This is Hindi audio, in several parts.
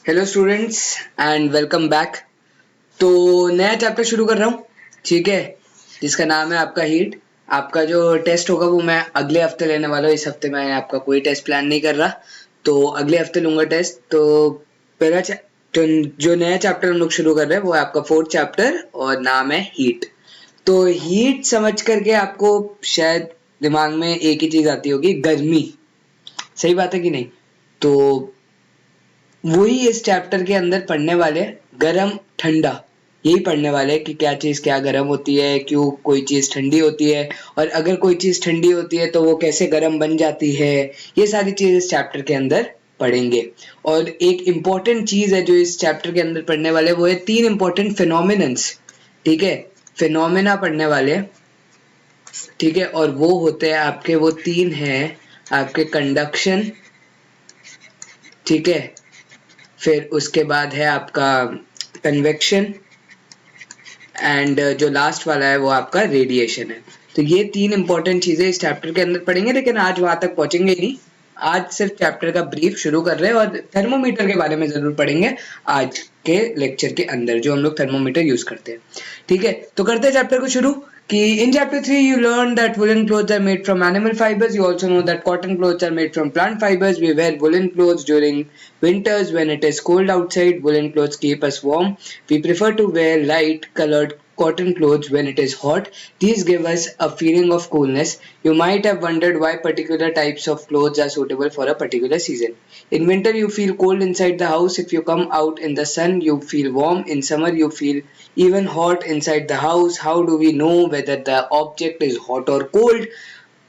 Hello students and welcome back. तो नया चैप्टर शुरू कर रहा हूँ, ठीक है, जिसका नाम है आपका हीट। आपका जो टेस्ट होगा वो मैं अगले हफ्ते लेने वाला हूँ। इस हफ्ते मैं आपका कोई टेस्ट प्लान नहीं कर रहा, तो अगले हफ्ते लूंगा टेस्ट। तो तो जो नया चैप्टर हम लोग शुरू कर रहे हैं वो है आपका फोर्थ चैप्टर और नाम है हीट। तो हीट समझ करके आपको शायद दिमाग में एक ही चीज आती होगी, गर्मी। सही बात है कि नहीं? तो वही इस चैप्टर के अंदर पढ़ने वाले, गरम ठंडा, यही पढ़ने वाले कि क्या चीज क्या गरम होती है, क्यों कोई चीज ठंडी होती है, और अगर कोई चीज ठंडी होती है तो वो कैसे गरम बन जाती है। ये सारी चीज इस चैप्टर के अंदर पढ़ेंगे। और एक इम्पॉर्टेंट चीज है जो इस चैप्टर के अंदर पढ़ने वाले, वो है तीन इम्पोर्टेंट फिनोमिनन्स। ठीक है, फिनोमिना पढ़ने वाले, ठीक है, और वो होते हैं आपके, वो तीन हैं आपके, कंडक्शन, ठीक है, फिर उसके बाद है आपका कन्वेक्शन, एंड जो लास्ट वाला है वो आपका रेडिएशन है। तो ये तीन इंपॉर्टेंट चीजें इस चैप्टर के अंदर पढ़ेंगे, लेकिन आज वहां तक पहुंचेंगे ही नहीं। आज सिर्फ चैप्टर का ब्रीफ शुरू कर रहे हैं और थर्मोमीटर के बारे में जरूर पढ़ेंगे आज के लेक्चर के अंदर, जो हम लोग थर्मोमीटर यूज करते हैं। ठीक है, तो करते हैं चैप्टर को शुरू। कि in chapter 3 you learn that woolen clothes are made from animal fibers. You also know that cotton clothes are made from plant fibers. We wear woolen clothes during winters when it is cold outside. Woolen clothes keep us warm. We prefer to wear light colored cotton clothes when it is hot. These give us a feeling of coolness. You might have wondered why particular types of clothes are suitable for a particular season. In winter you feel cold inside the house. If you come out in the sun you feel warm. In summer you feel even hot inside the house. How do we know whether the object is hot or cold?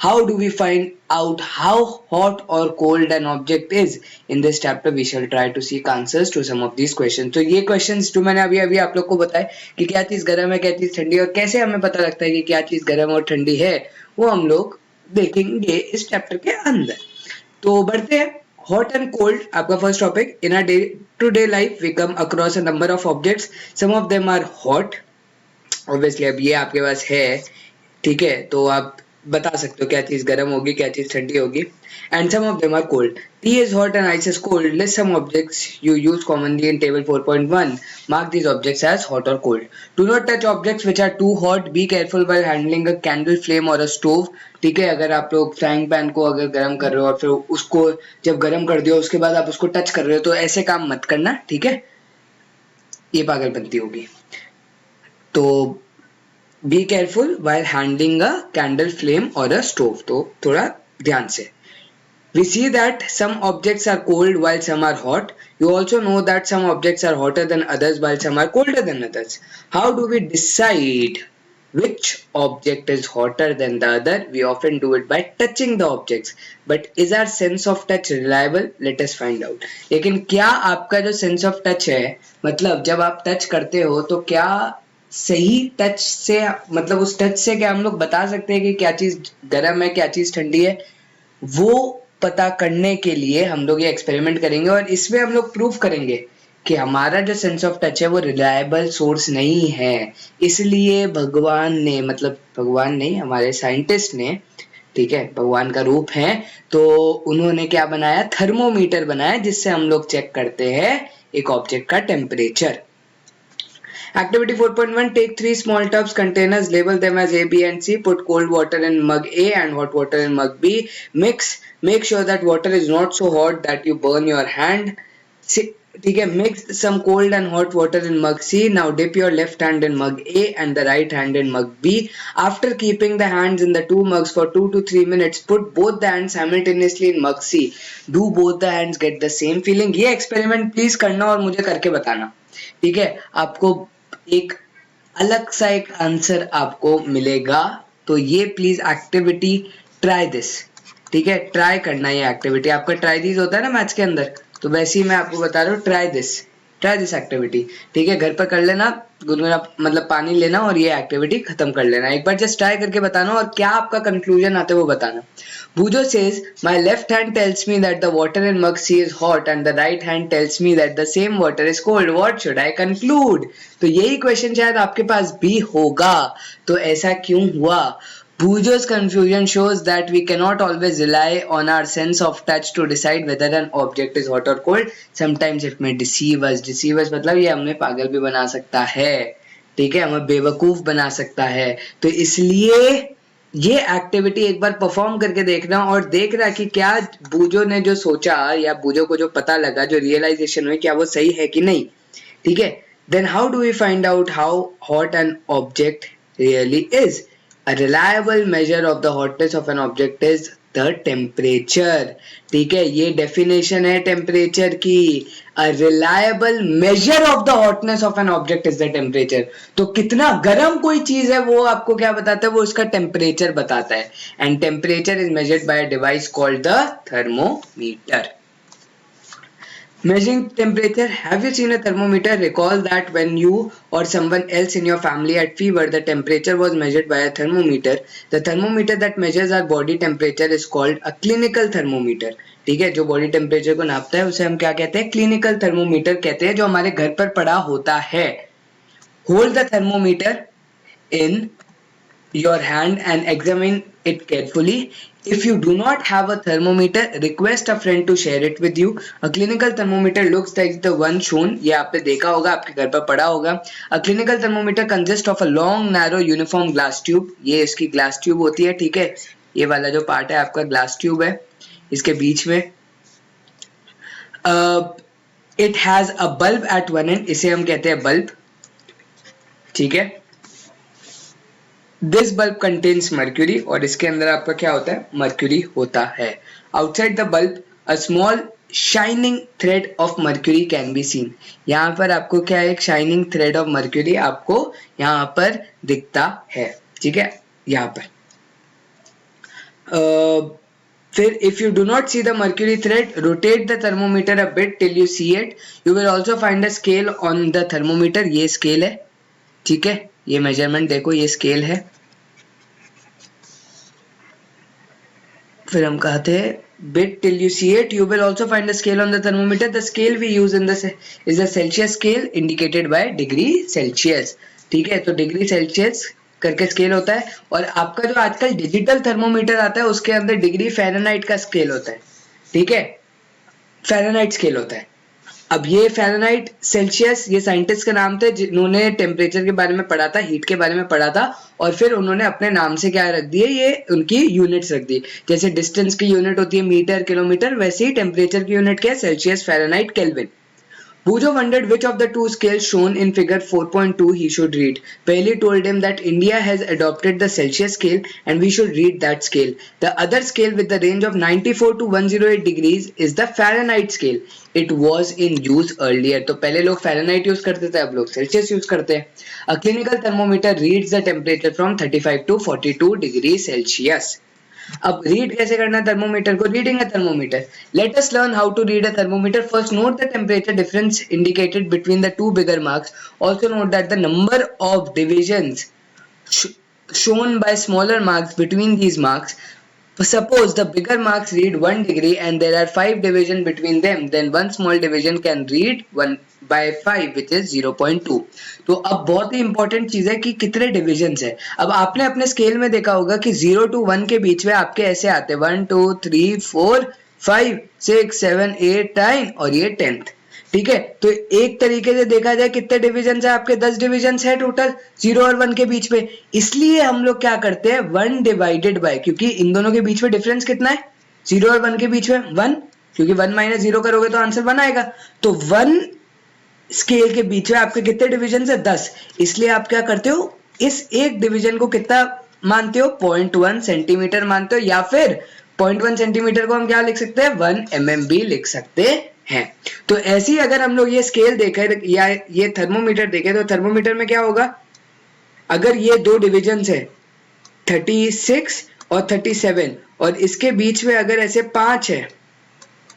How do we find out how hot or cold an object is? In this chapter we shall try to seek answers to some of these questions. तो ये questions जो मैंने अभी अभी आप लोग को बताए कि क्या चीज गर्म है, क्या चीज ठंडी है, और कैसे हमें पता लगता है कि क्या चीज गर्म और ठंडी है, वो हम लोग देखेंगे इस चैप्टर के अंदर। तो बढ़ते हैं। हॉट एंड कोल्ड आपका first topic. In a day to day life we come across a number of objects, some of them are hot. Obviously अब ये आपके पास है, ठीक है, तो आप बता सकते हो क्या चीज गर्म होगी, क्या चीज ठंडी होगी। And some of them are cold. Tea is hot and ice is cold. List some objects you use commonly in table 4.1। Mark these objects as hot और cold. Do not touch objects which are too hot. Be careful while handling a candle flame और अ स्टोव। ठीक है, अगर आप लोग फ्राइंग पैन को अगर गर्म कर रहे हो और फिर उसको जब गर्म कर दियो उसके बाद आप उसको टच कर रहे हो, तो ऐसे काम मत करना, ठीक है, ये पागलपंती होगी। तो be careful while handling a candle flame or a stove, तो थोड़ा ध्यान से। We see that some objects are cold while some are hot. You also know that some objects are hotter than others while some are colder than others. How do we decide which object is hotter than the other? We often do it by touching the objects. But is our sense of touch reliable? Let us find out. लेकिन क्या आपका जो sense of touch है, मतलब जब आप टच करते हो तो क्या सही टच से, मतलब उस टच से क्या हम लोग बता सकते हैं कि क्या चीज गर्म है, क्या चीज ठंडी है? वो पता करने के लिए हम लोग ये एक्सपेरिमेंट करेंगे और इसमें हम लोग प्रूफ करेंगे कि हमारा जो सेंस ऑफ टच है वो रिलायबल सोर्स नहीं है। इसलिए भगवान ने, मतलब भगवान नहीं, हमारे साइंटिस्ट ने, ठीक है, भगवान का रूप है, तो उन्होंने क्या बनाया, थर्मोमीटर बनाया, जिससे हम लोग चेक करते हैं एक ऑब्जेक्ट का temperature. Activity 4.1. Take three small tubs, containers, label them as A, B and C. Put cold water in mug A and hot water in mug B. Mix. Make sure that water is not so hot that you burn your hand. ठीक है, mix some cold and hot water in mug C. Now dip your left hand in mug A and the right hand in mug B. After keeping the hands in the two mugs for 2 to 3 minutes, put both the hands simultaneously in mug C. Do both the hands get the same feeling? ये experiment please करना और मुझे करके बताना, ठीक है। आपको एक अलग सा एक आंसर आपको मिलेगा, तो ये प्लीज एक्टिविटी ट्राई दिस, ठीक है, ट्राई करना। ये एक्टिविटी आपका ट्राई दिस होता है ना मैथ्स के अंदर, तो वैसे ही मैं आपको बता रहा हूँ, ट्राई दिस एक्टिविटी, ठीक है, घर पर कर लेना, गुनगुना मतलब पानी लेना और ये एक्टिविटी खत्म कर लेना। एक बार जस्ट ट्राई करके बताना और क्या आपका कंक्लूजन आता है वो बताना। Bujo says, my left hand tells me that the water in mug C is hot and the right hand tells me that the same water is cold. What should I conclude? तो यही क्वेश्चन शायद आपके पास भी होगा, तो ऐसा क्यों हुआ? Bujo's confusion shows that we cannot always rely on our sense of touch to decide whether an object is hot or cold. Sometimes it may deceive us. Deceive us मतलब ये हमें पागल भी बना सकता है, ठीक है, हमें बेवकूफ बना सकता है. तो इसलिए ये एक्टिविटी एक बार परफॉर्म करके देखना और देखना कि क्या बूजो ने जो सोचा या बूजो को जो पता लगा, जो रियलाइजेशन हुई, क्या वो सही है कि नहीं. ठीक है. Then how do we find out how hot an object really is? A reliable measure of the hotness of an object is the temperature. ठीक है, ये डेफिनेशन है टेम्परेचर की. A reliable measure of the hotness of an object is the temperature. तो कितना गर्म कोई चीज है वो आपको क्या बताता है, वो उसका टेम्परेचर बताता है. And temperature is measured by a device called the thermometer. Measuring temperature. Have you seen a thermometer? Recall that when you or someone else in your family had fever, the temperature was measured by a thermometer. The thermometer that measures our body temperature is called a clinical thermometer. ठीक है, जो बॉडी टेम्परेचर को नापता है उसे हम क्या कहते हैं, क्लिनिकल थर्मोमीटर कहते हैं, जो हमारे घर पर पड़ा होता है. Hold the thermometer in your hand and examine it carefully. If you do not have a thermometer, request a friend to share it with you. A clinical thermometer looks like the one shown. ये आपने देखा होगा, आपके घर पर पड़ा होगा. A clinical thermometer consists of a long, narrow, uniform glass tube. ये इसकी glass tube होती है, ठीक है. ये वाला जो पार्ट है आपका glass tube है, इसके बीच में. It has a bulb at one end. इसे हम कहते हैं बल्ब, ठीक है. This bulb contains mercury और इसके अंदर आपका क्या होता है, मर्क्यूरी होता है. Outside the bulb, a small shining thread of mercury can be seen. यहाँ पर आपको क्या है, एक shining thread of mercury आपको यहाँ पर दिखता है, ठीक है, यहाँ पर. फिर if you do not see the mercury thread, rotate the thermometer a bit till you see it. You will also find a scale on the thermometer. ये scale है, ठीक है, ये मेजरमेंट देखो, ये स्केल है. फिर हम कहते हैं bit till you see it. You will also find a scale on the thermometer. The scale we use in this is the Celsius scale indicated by degree Celsius. ठीक है, तो डिग्री सेल्सियस करके स्केल होता है. और आपका जो आजकल डिजिटल थर्मोमीटर आता है उसके अंदर डिग्री फ़ारेनहाइट का स्केल होता है, ठीक है, फ़ारेनहाइट स्केल होता है. अब ये फ़ारेनहाइट, सेल्सियस, ये साइंटिस्ट का नाम थे जिन्होंने टेम्परेचर के बारे में पढ़ा था, हीट के बारे में पढ़ा था, और फिर उन्होंने अपने नाम से क्या रख दिए, ये उनकी यूनिट्स रख दी. जैसे डिस्टेंस की यूनिट होती है मीटर, किलोमीटर, वैसे ही टेम्परेचर की यूनिट क्या है, Celsius, Fahrenheit, kelvin. Bujo wondered which of the two scales shown in figure 4.2 he should read. Paley told him that India has adopted the Celsius scale and we should read that scale. The other scale with the range of 94 to 108 degrees is the Fahrenheit scale. It was in use earlier. तो पहले लोग Fahrenheit यूज करते थे, अब लोग Celsius यूज करते हैं. A clinical thermometer reads the temperature from 35 to 42 degrees Celsius. अब रीड कैसे करना है थर्मोमीटर को, reading a thermometer. Let us learn how to read a thermometer. First note the temperature difference indicated between the two bigger marks. Also note that the number of divisions shown by smaller marks between these marks. Suppose the bigger marks read 1 degree and there are 5 divisions between them, then one small division can read 1 by 5 which is 0.2. तो अब बहुत ही इंपॉर्टेंट चीज है कि कितने डिविजन्स है. अब आपने अपने स्केल में देखा होगा कि 0 to 1 के बीच में आपके ऐसे आते हैं 1 2 3 4 5 6 7 8 9 और ये 10th. ठीक है, तो एक तरीके से देखा जाए कितने डिविजन है आपके, 10 डिविजन है टोटल 0 और 1 के बीच में. इसलिए हम लोग क्या करते हैं 1 डिवाइडेड बाय, क्योंकि इन दोनों के बीच में डिफरेंस कितना है 0 और 1 के बीच में 1, क्योंकि 1 माइनस 0 करोगे तो आंसर 1 आएगा. तो 1 स्केल के बीच में आपके कितने डिविजन है 10. इसलिए आप क्या करते हो, इस एक डिविजन को कितना मानते हो 0.1 सेंटीमीटर मानते हो, या फिर 0.1 सेंटीमीटर को हम क्या लिख सकते हैं 1 mm भी लिख सकते हैं. तो ऐसे ही अगर हम लोग ये स्केल देखें या ये थर्मोमीटर देखें तो थर्मोमीटर में क्या होगा, अगर ये दो डिविजन है 36 और 37 और इसके बीच में अगर ऐसे 5 है,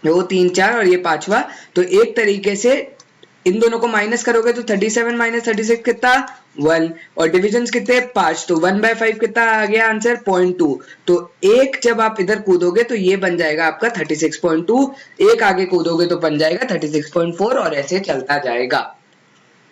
2 3 4 और ये पांचवा, तो एक तरीके से इन दोनों को माइनस करोगे तो 37 माइनस 36 कितना 1 और डिविजन्स कितने 5, तो 1/5 कितना आ गया आंसर 0.2. तो एक जब आप इधर कूदोगे तो ये बन जाएगा आपका 36.2, एक आगे कूदोगे तो बन जाएगा 36.4 और ऐसे चलता जाएगा.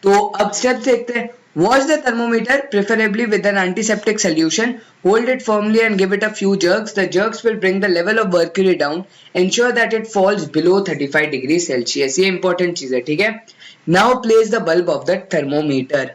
तो अब स्टेप देखते हैं. Wash the thermometer, preferably with an antiseptic solution. Hold it firmly and give it a few jerks. The jerks will bring the level of mercury down. Ensure that it falls below 35 degrees Celsius. ये important चीज है, ठीक है. Now place the bulb of the thermometer.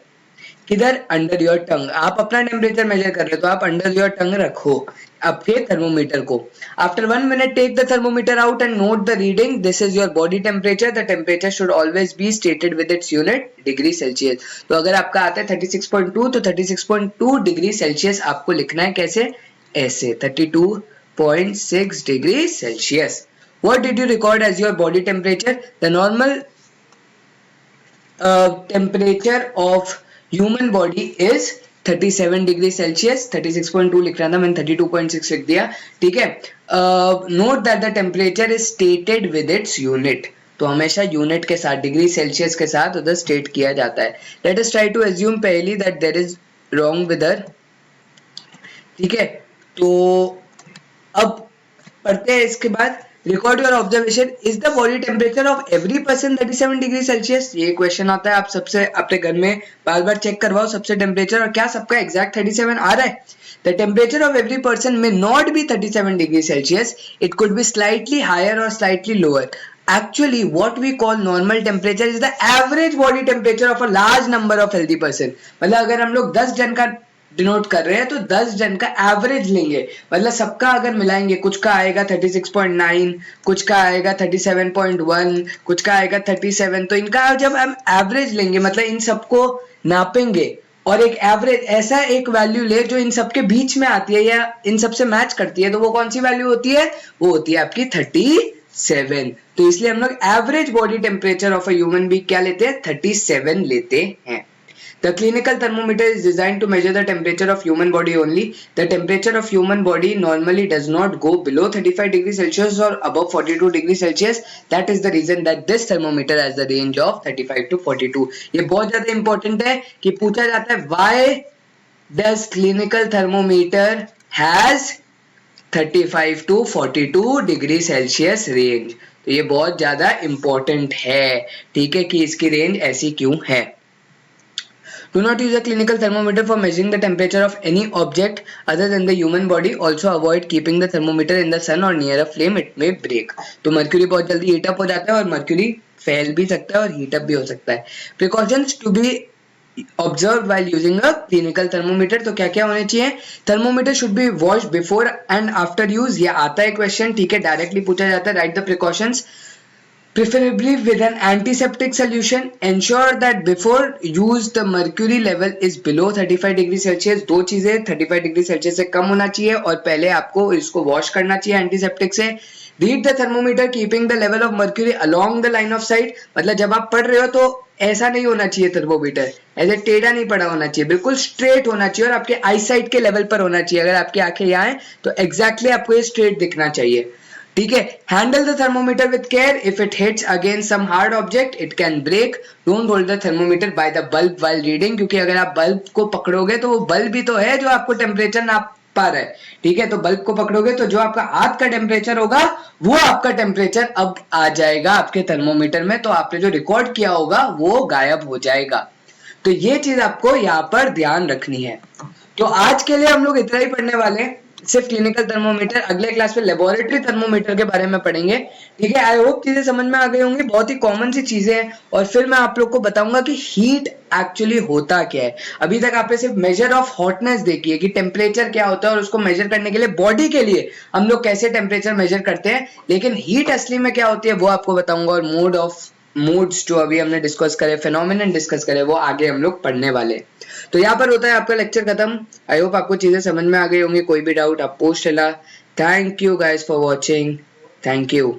किधर? Under your tongue. आप अपना टेम्परेचर मेजर कर रहे हो तो आप अंडर योर टंग रखो आपके थर्मोमीटर को. After 1 minute take the thermometer out and note the reading. This is your body temperature. The temperature should always be stated with its unit degree Celsius. तो अगर आपका आता है 36.2 तो 36.2 डिग्री सेल्सियस आपको लिखना है. कैसे? ऐसे 32.6 degree Celsius. What did you record as your body temperature? The normal temperature of human body is 37 degree Celsius. 36.2 लिख रहा था मैंने, 32.6 लिख दिया, ठीक है. Note that the temperature is stated with its unit. तो हमेशा यूनिट के साथ, डिग्री सेल्सियस के साथ उधर स्टेट किया जाता है. Let us try to assume पहली that there is wrong weather, ठीक है. तो अब पढ़ते हैं इसके बाद. Record your observation. Is the body temperature of every person 37 degree Celsius. ये क्वेश्चन आता है, आप सबसे अपने घर में बार बार चेक करवाओ सबसे टेम्परेचर, और क्या सबका एग्जैक्ट 37 आ रहा है. The temperature of every person may not be 37 degree Celsius. It could be slightly higher और slightly lower. Actually, what we call normal temperature is the average body temperature of a large number of healthy person. मतलब अगर हम लोग 10 जन का डिनोट कर रहे हैं तो 10 जन का एवरेज लेंगे. मतलब सबका अगर मिलाएंगे, कुछ का आएगा 36.9, कुछ का आएगा 37.1, कुछ का आएगा 37. तो इनका जब हम एवरेज लेंगे, मतलब इन सबको नापेंगे और एक एवरेज ऐसा एक वैल्यू ले जो इन सबके बीच में आती है या इन सबसे मैच करती है, तो वो कौन सी वैल्यू होती है? वो होती है आपकी 37. तो इसलिए हम लोग average body temperature of a human being क्या लेते हैं? 37 लेते हैं. The clinical thermometer is designed to measure the temperature of human body only. The temperature of human body normally does not go below 35 degrees Celsius or above 42 degrees Celsius. That is the reason that this thermometer has the range of 35 to 42. ये बहुत ज्यादा important है कि पूछा जाता है why does clinical thermometer has 35 to 42 degree Celsius range. तो ये बहुत ज्यादा इंपॉर्टेंट है, ठीक है, कि इसकी रेंज ऐसी क्यों है. Do not use a clinical thermometer for measuring the temperature of any object other than the human body. Also avoid keeping the thermometer in the sun or near a flame. It may break. तो मर्क्यूरी बहुत जल्दी हीट अप हो जाता है और मर्क्यूरी फैल भी सकता है और हीट अप भी हो सकता है. Precautions to be observed while using a clinical thermometer. तो क्या क्या होने चाहिए? Thermometer should be washed before and after use. ये आता है क्वेश्चन, ठीक है, डायरेक्टली पूछा जाता है. Write the precautions. Preferably with an antiseptic solution. Ensure that before use the mercury level is below 35 degree Celsius. दो चीजें, 35 डिग्री सेल्सियस से कम होना चाहिए और पहले आपको इसको वॉश करना चाहिए एंटीसेप्टिक से. Read the thermometer keeping the level of mercury along the line of sight. मतलब जब आप पढ़ रहे हो तो ऐसा नहीं होना चाहिए थर्मोमीटर, ऐसे टेढ़ा नहीं पड़ा होना चाहिए, बिल्कुल स्ट्रेट होना चाहिए और आपके आई साइट के लेवल पर होना चाहिए. अगर आपकी आंखें यहाँ है तो एग्जैक्टली आपको ये स्ट्रेट दिखना चाहिए, ठीक है. Handle the thermometer with care. If it hits against some hard object it can break. Don't hold the thermometer by the bulb while reading. क्योंकि अगर आप बल्ब को पकड़ोगे तो वो बल्ब भी तो है जो आपको टेम्परेचर नाप पा रहा है, ठीक है. तो बल्ब को पकड़ोगे तो जो आपका हाथ का टेम्परेचर होगा वो आपका टेम्परेचर अब आ जाएगा आपके थर्मोमीटर में. तो आपने जो रिकॉर्ड किया होगा वो गायब हो जाएगा. तो ये चीज आपको यहाँ पर ध्यान रखनी है. तो आज के लिए हम लोग इतना ही पढ़ने वाले हैं, सिर्फ क्लिनिकल थर्मोमीटर. अगले क्लास में लेबोरेटरी थर्मोमीटर के बारे में पढ़ेंगे, ठीक है. आई होप चीजें समझ में आ गई होंगी, बहुत ही कॉमन सी चीजें हैं. और फिर मैं आप लोग को बताऊंगा कि हीट एक्चुअली होता क्या है. अभी तक आपने सिर्फ मेजर ऑफ हॉटनेस देखी है कि टेम्परेचर क्या होता है और उसको मेजर करने के लिए बॉडी के लिए हम लोग कैसे टेम्परेचर मेजर करते हैं, लेकिन हीट असली में क्या होती है वो आपको बताऊंगा. और मूड्स जो अभी हमने डिस्कस करे, फिनोमिनन डिस्कस करे, वो आगे हम लोग पढ़ने वाले. तो यहाँ पर होता है आपका लेक्चर खत्म. आई होप आपको चीजें समझ में आ गई होंगी. कोई भी डाउट आप पोस्ट चला. Thank you guys for watching. Thank you.